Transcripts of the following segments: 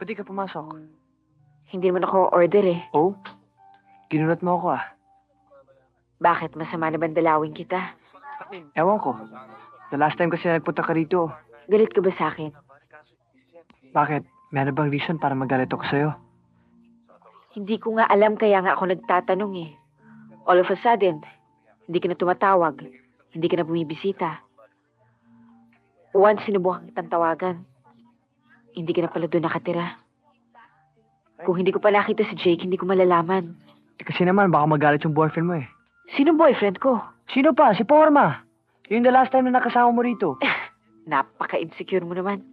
Ba't di ka pumasok? Hindi naman ako order eh. Oh? Ginulat mo ako ah. Bakit? Masama na bang dalawin kita? Ewan ko. The last time kasi nagpunta ka rito. Galit ka ba sa akin? Bakit? Meron bang reason para magalit ako sa'yo? Hindi ko nga alam kaya nga ako nagtatanong eh. All of a sudden, hindi ka na tumatawag. Hindi ka na bumibisita. Once sinubukan kitang tawagan, hindi ka na pala doon nakatira. Kung hindi ko pa nakita si Jake, hindi ko malalaman. Eh, kasi naman, baka magalit yung boyfriend mo eh. Sino boyfriend ko? Sino pa? Si Porma. Yung the last time na nakasama mo rito. Napaka-insecure mo naman.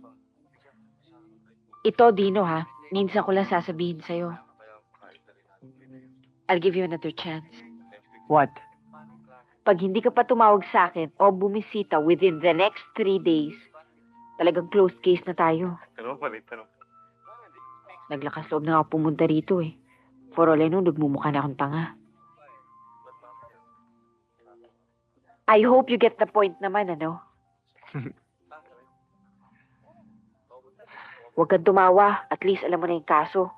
Ito, Dino ha. Minsan ko lang sasabihin sa'yo. I'll give you another chance. What? Pag hindi ka pa tumawag sa akin o bumisita within the next 3 days, talagang closed case na tayo. Naglakas loob na ako pumunta rito eh. For all I know, nagmumukha na akong tanga. I hope you get the point naman, ano? Huwag kang tumawa. At least alam mo na yung kaso.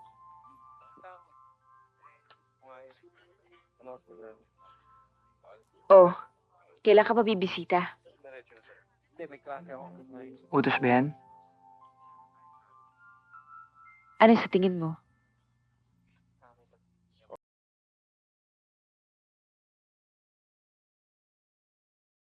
Oh, kailan ka mabibisita? Utos ba yan? Ano sa tingin mo?